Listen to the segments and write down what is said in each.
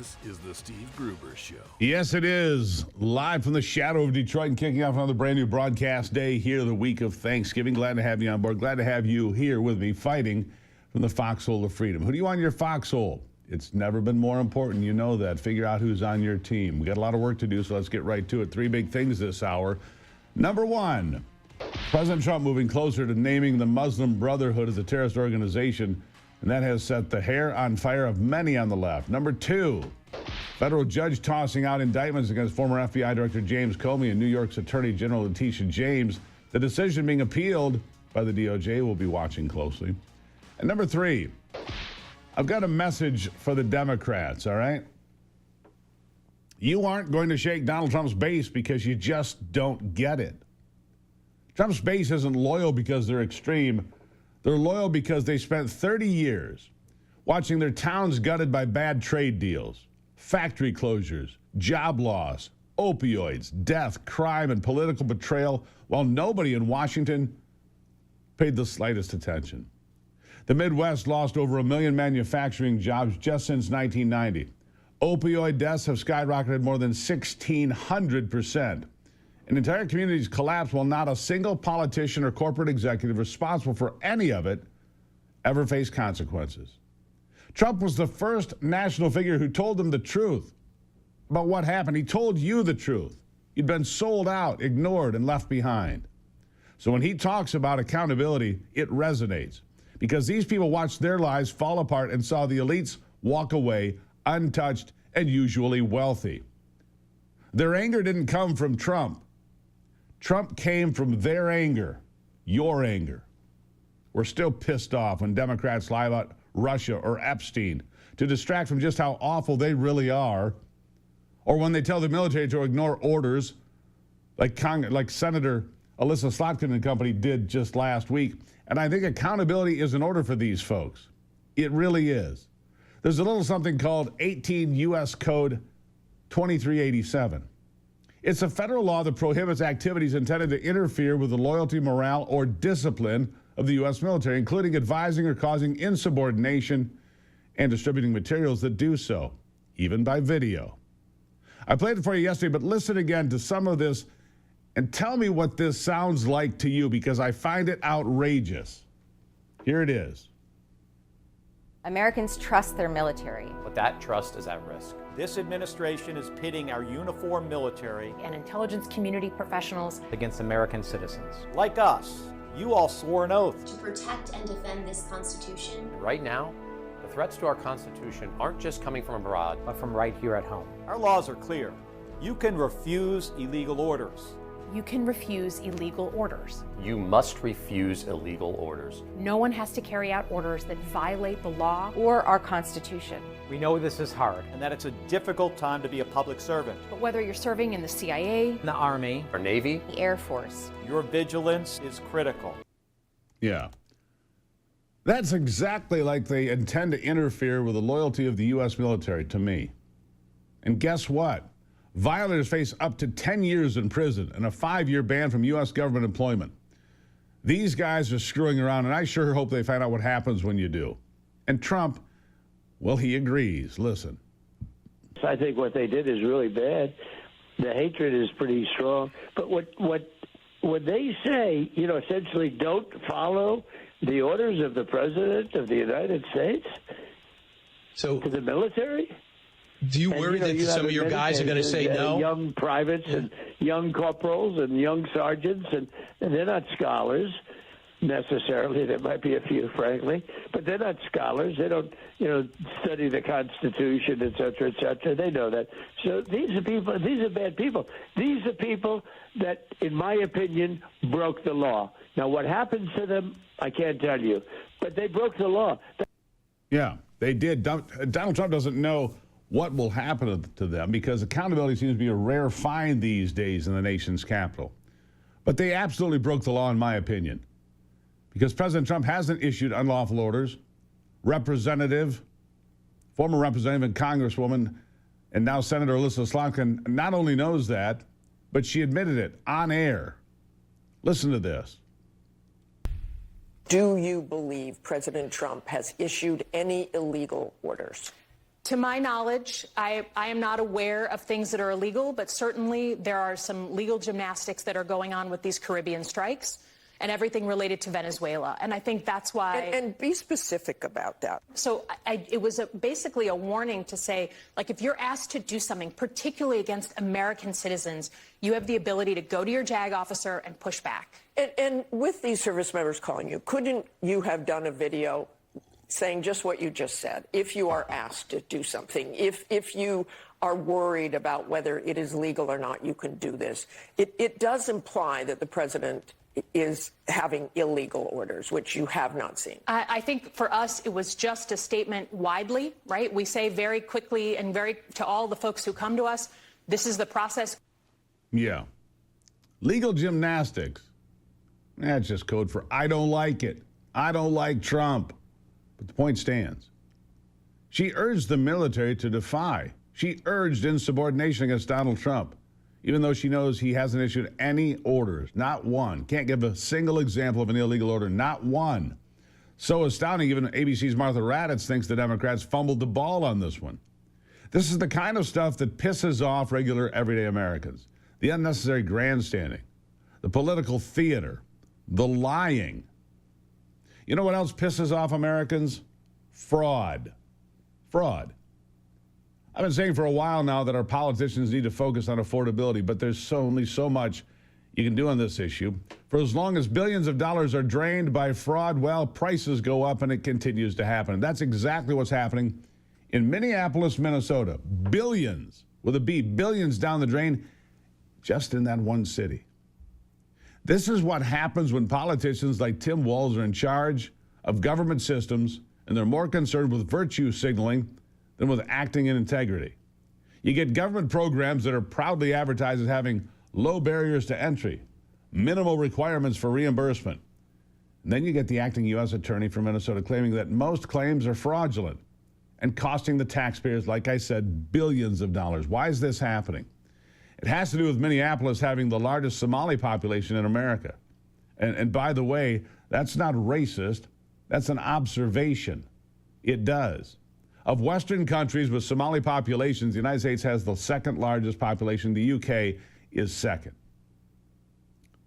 This is the Steve Gruber Show. Yes, it is. Live from the shadow of Detroit and kicking off another brand new broadcast day here the week of Thanksgiving. Glad to have you on board. Glad to have you here with me fighting from the foxhole of freedom. Who do you want in your foxhole? It's never been more important. You know that. Figure out who's on your team. We got a lot of work to do, so let's get right to it. Three big things this hour. Number one, President Trump moving closer to naming the Muslim Brotherhood as a terrorist organization, and that has set the hair on fire of many on the left. Number two, federal judge tossing out indictments against former FBI Director James Comey and New York's Attorney General Letitia James. The decision being appealed by the DOJ. We'll be watching closely. And number three, I've got a message for the Democrats, all right? You aren't going to shake Donald Trump's base because you just don't get it. Trump's base isn't loyal because they're extreme. They're loyal because they spent 30 years watching their towns gutted by bad trade deals, factory closures, job loss, opioids, death, crime, and political betrayal, while nobody in Washington paid the slightest attention. The Midwest lost over 1 million manufacturing jobs just since 1990. Opioid deaths have skyrocketed more than 1,600%. And entire communities collapsed while not a single politician or corporate executive responsible for any of it ever faced consequences. Trump was the first national figure who told them the truth about what happened. He told you the truth. You'd been sold out, ignored, and left behind. So when he talks about accountability, it resonates because these people watched their lives fall apart and saw the elites walk away untouched and usually wealthy. Their anger didn't come from Trump. Trump came from their anger, your anger. We're still pissed off when Democrats lie about Russia or Epstein to distract from just how awful they really are, or when they tell the military to ignore orders like Senator Alyssa Slotkin and company did just last week. And I think accountability is in order for these folks. It really is. There's a little something called 18 U.S. Code 2387. It's a federal law that prohibits activities intended to interfere with the loyalty, morale, or discipline of the U.S. military, including advising or causing insubordination and distributing materials that do so, even by video. I played it for you yesterday, but listen again to some of this and tell me what this sounds like to you, because I find it outrageous. Here it is. Americans trust their military. But that trust is at risk. This administration is pitting our uniformed military and intelligence community professionals against American citizens. like us. You all swore an oath to protect and defend this Constitution. Right now, the threats to our Constitution aren't just coming from abroad, but from right here at home. Our laws are clear. You can refuse illegal orders. You can refuse illegal orders. You must refuse illegal orders. No one has to carry out orders that violate the law. Or our Constitution. We know this is hard. And that it's a difficult time to be a public servant. But whether you're serving in the CIA, The Army, our Navy, The Air Force. Your vigilance is critical. Yeah. That's exactly like they intend to interfere with the loyalty of the U.S. military to me. And guess what? Violators face up to 10 years in prison and a 5-year ban from U.S. government employment. These guys are screwing around, and I sure hope they find out what happens when you do. And Trump, well, he agrees. Listen. I think what they did is really bad. The hatred is pretty strong. But what they say, essentially don't follow the orders of the President of the United States to the military? Do you worry that some of your guys are going to say no? Young privates and young corporals and young sergeants, and they're not scholars necessarily. There might be a few, frankly, but they're not scholars. They don't, study the Constitution, et cetera, et cetera. They know that. So these are people. These are bad people. These are people that, in my opinion, broke the law. Now, what happens to them, I can't tell you, but they broke the law. Yeah, they did. Donald Trump doesn't know what will happen to them because accountability seems to be a rare find these days in the nation's capital. But they absolutely broke the law, in my opinion, because President Trump hasn't issued unlawful orders. Former representative and Congresswoman, and now Senator Alyssa Slotkin not only knows that, but she admitted it on air. Listen to this. Do you believe President Trump has issued any illegal orders? To my knowledge, I am not aware of things that are illegal, but certainly there are some legal gymnastics that are going on with these Caribbean strikes and everything related to Venezuela. And I think that's why... And be specific about that. So it was basically a warning to say, like, if you're asked to do something, particularly against American citizens, you have the ability to go to your JAG officer and push back. And with these service members calling you, couldn't you have done a video saying just what you just said? If you are asked to do something, if you are worried about whether it is legal or not, you can do this. It does imply that the president is having illegal orders, which you have not seen. I think for us, it was just a statement widely, right? We say very quickly and to all the folks who come to us, this is the process. Yeah. Legal gymnastics. That's just code for I don't like it. I don't like Trump. But the point stands. She urged the military to defy. She urged insubordination against Donald Trump, even though she knows he hasn't issued any orders, not one. Can't give a single example of an illegal order, not one. So astounding, even ABC's Martha Raddatz thinks the Democrats fumbled the ball on this one. This is the kind of stuff that pisses off regular, everyday Americans. The unnecessary grandstanding, the political theater, the lying. You know what else pisses off Americans? Fraud. Fraud. I've been saying for a while now that our politicians need to focus on affordability, but there's only so much you can do on this issue. For as long as billions of dollars are drained by fraud, well, prices go up and it continues to happen. And that's exactly what's happening in Minneapolis, Minnesota. Billions, with a B, billions down the drain just in that one city. This is what happens when politicians like Tim Walz are in charge of government systems and they're more concerned with virtue signaling than with acting in integrity. You get government programs that are proudly advertised as having low barriers to entry, minimal requirements for reimbursement. And then you get the acting U.S. attorney from Minnesota claiming that most claims are fraudulent and costing the taxpayers, like I said, billions of dollars. Why is this happening? It has to do with Minneapolis having the largest Somali population in America. And by the way, that's not racist. That's an observation. It does. Of Western countries with Somali populations, the United States has the second largest population. The UK is second.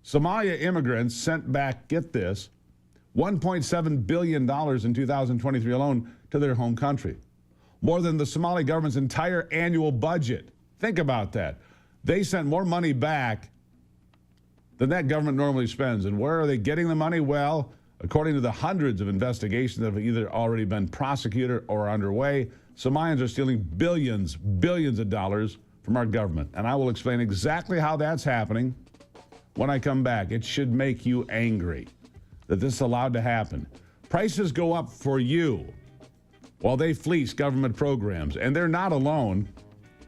Somalia immigrants sent back, get this, $1.7 billion in 2023 alone to their home country. More than the Somali government's entire annual budget. Think about that. They sent more money back than that government normally spends. And where are they getting the money? Well, according to the hundreds of investigations that have either already been prosecuted or are underway, Somalians are stealing billions of dollars from our government. And I will explain exactly how that's happening when I come back. It should make you angry that this is allowed to happen. Prices go up for you while they fleece government programs. And they're not alone.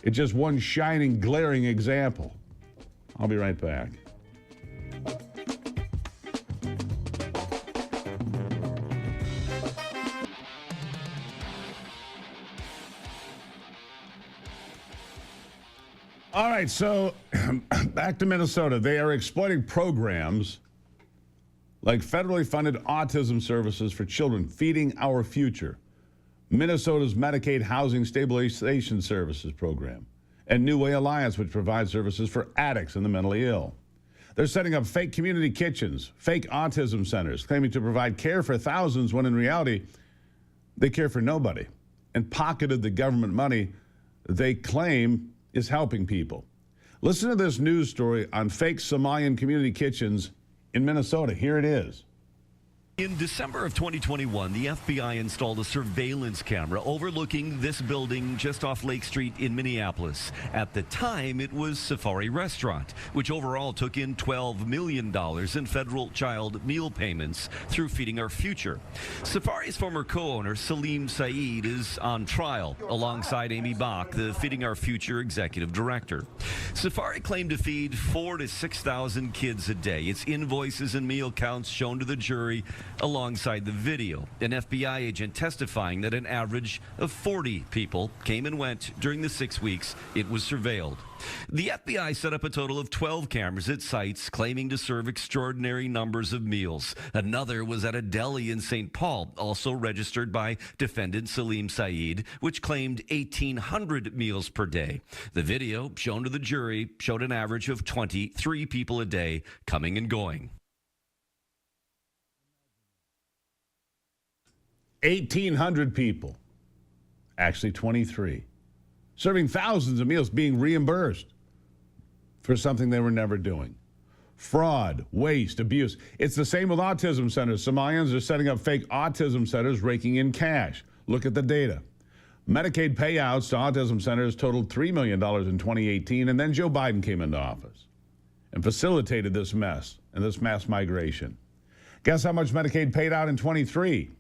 It's just one shining, glaring example. I'll be right back. All right, so back to Minnesota. They are exploiting programs like federally funded autism services for children, Feeding Our Future, Minnesota's Medicaid Housing Stabilization Services program, and New Way Alliance, which provides services for addicts and the mentally ill. They're setting up fake community kitchens, fake autism centers, claiming to provide care for thousands when in reality, they care for nobody, and pocketed the government money they claim is helping people. Listen to this news story on fake Somalian community kitchens in Minnesota. Here it is. In December of 2021, the FBI installed a surveillance camera overlooking this building just off Lake Street in Minneapolis. At the time, it was Safari Restaurant, which overall took in $12 million in federal child meal payments through Feeding Our Future. Safari's former co-owner, Salim Saeed, is on trial alongside Amy Bach, the Feeding Our Future executive director. Safari claimed to feed 4,000 to 6,000 kids a day. Its invoices and meal counts shown to the jury Alongside the video, an FBI agent testifying that an average of 40 people came and went during the 6 weeks it was surveilled. The FBI set up a total of 12 cameras at sites claiming to serve extraordinary numbers of meals. Another was at a deli in St. Paul, also registered by defendant Salim Saeed, which claimed 1,800 meals per day. The video shown to the jury showed an average of 23 people a day coming and going. 1,800 people, actually 23, serving thousands of meals, being reimbursed for something they were never doing. Fraud, waste, abuse. It's the same with autism centers. Somalians are setting up fake autism centers, raking in cash. Look at the data. Medicaid payouts to autism centers totaled $3 million in 2018, and then Joe Biden came into office and facilitated this mess and this mass migration. Guess how much Medicaid paid out in 23?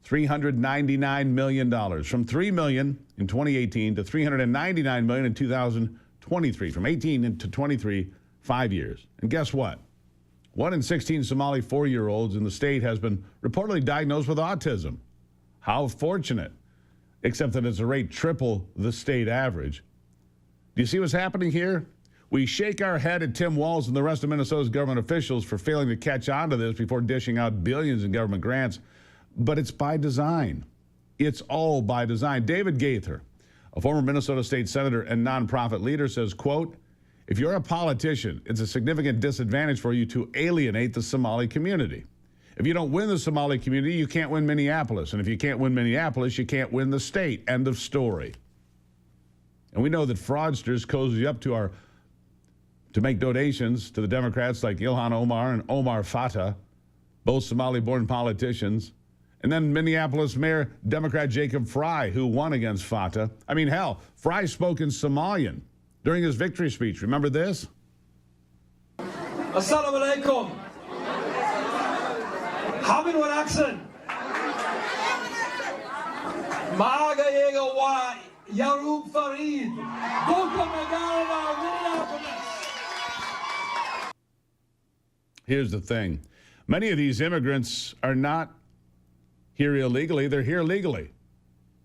$399 million, from $3 million in 2018 to $399 million in 2023, from 18 to 23, 5 years. And guess what? 1 in 16 Somali 4-year-olds in the state has been reportedly diagnosed with autism. How fortunate, except that it's a rate triple the state average. Do you see what's happening here? We shake our head at Tim Walz and the rest of Minnesota's government officials for failing to catch on to this before dishing out billions in government grants. But it's by design. It's all by design. David Gaither, a former Minnesota state senator and nonprofit leader, says, quote, if you're a politician, it's a significant disadvantage for you to alienate the Somali community. If you don't win the Somali community, you can't win Minneapolis. And if you can't win Minneapolis, you can't win the state. End of story. And we know that fraudsters cozy up to make donations to the Democrats like Ilhan Omar and Omar Fatah, both Somali-born politicians. And then Minneapolis Mayor Democrat Jacob Fry, who won against Fatah. I mean, hell, Fry spoke in Somalian during his victory speech. Remember this? Assalamu alaikum. Hamid wanaagsan. Magacayga waa Yaroub Farid. Dhulka magaalada Minneapolis. Here's the thing. Many of these immigrants are not here illegally. They're here legally.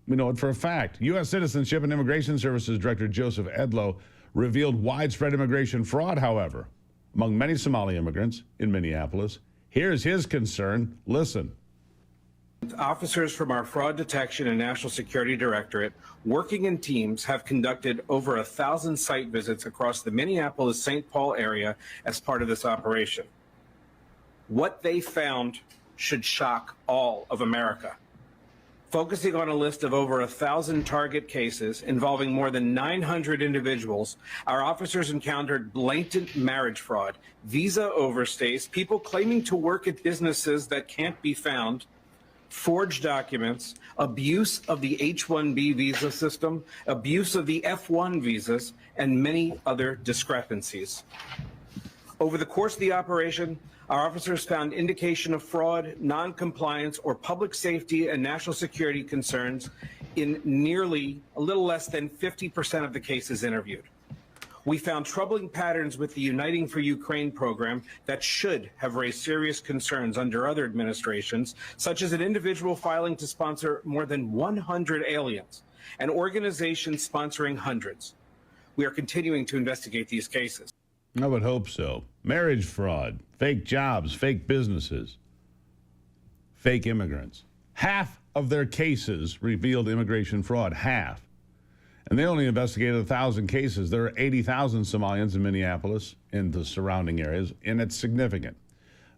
We know it for a fact. U.S. Citizenship and Immigration Services Director Joseph Edlow revealed widespread immigration fraud, however, among many Somali immigrants in Minneapolis. Here's his concern. Listen. Officers from our Fraud Detection and National Security Directorate, working in teams, have conducted over 1,000 site visits across the Minneapolis-St. Paul area as part of this operation. What they found should shock all of America. Focusing on a list of over 1,000 target cases involving more than 900 individuals, our officers encountered blatant marriage fraud, visa overstays, people claiming to work at businesses that can't be found, forged documents, abuse of the H-1B visa system, abuse of the F-1 visas, and many other discrepancies. Over the course of the operation, our officers found indication of fraud, non-compliance, or public safety and national security concerns in nearly a little less than 50% of the cases interviewed. We found troubling patterns with the Uniting for Ukraine program that should have raised serious concerns under other administrations, such as an individual filing to sponsor more than 100 aliens, and organizations sponsoring hundreds. We are continuing to investigate these cases. I would hope so. Marriage fraud, fake jobs, fake businesses, fake immigrants. Half of their cases revealed immigration fraud, half. And they only investigated 1,000 cases. There are 80,000 Somalians in Minneapolis and the surrounding areas, and it's significant.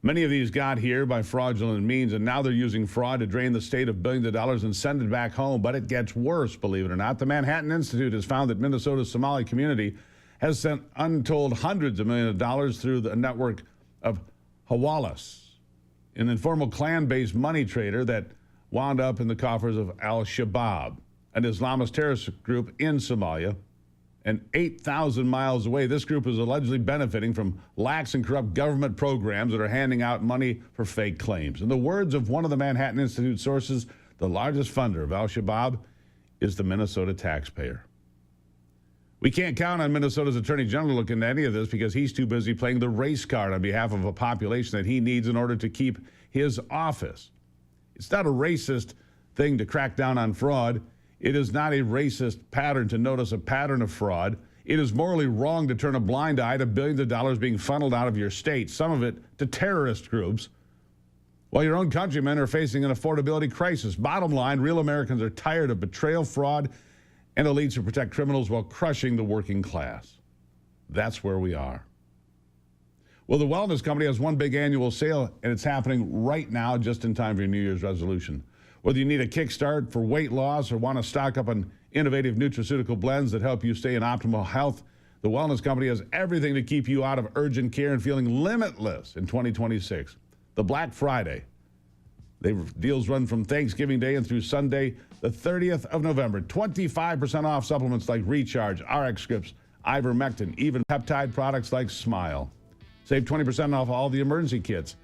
Many of these got here by fraudulent means, and now they're using fraud to drain the state of billions of dollars and send it back home. But it gets worse, believe it or not. The Manhattan Institute has found that Minnesota's Somali community has sent untold hundreds of millions of dollars through the network of Hawalas, an informal clan-based money trader that wound up in the coffers of Al-Shabaab, an Islamist terrorist group in Somalia. And 8,000 miles away, this group is allegedly benefiting from lax and corrupt government programs that are handing out money for fake claims. In the words of one of the Manhattan Institute sources, the largest funder of Al-Shabaab is the Minnesota taxpayer. We can't count on Minnesota's Attorney General to look into any of this because he's too busy playing the race card on behalf of a population that he needs in order to keep his office. It's not a racist thing to crack down on fraud. It is not a racist pattern to notice a pattern of fraud. It is morally wrong to turn a blind eye to billions of dollars being funneled out of your state, some of it to terrorist groups, while your own countrymen are facing an affordability crisis. Bottom line, real Americans are tired of betrayal, fraud, and elites who protect criminals while crushing the working class. That's where we are. Well, the Wellness Company has one big annual sale, and it's happening right now just in time for your New Year's resolution. Whether you need a kickstart for weight loss or want to stock up on innovative nutraceutical blends that help you stay in optimal health, the Wellness Company has everything to keep you out of urgent care and feeling limitless in 2026. The Black Friday. Deals run from Thanksgiving Day and through Sunday, the 30th of November. 25% off supplements like Recharge, RX Scripts, ivermectin, even peptide products like Smile. Save 20% off all the emergency kits.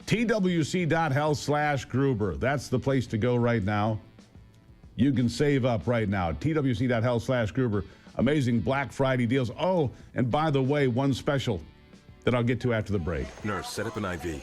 TWC.health/Gruber. That's the place to go right now. You can save up right now. TWC.health/Gruber. Amazing Black Friday deals. Oh, and by the way, one special that I'll get to after the break. Nurse, set up an IV.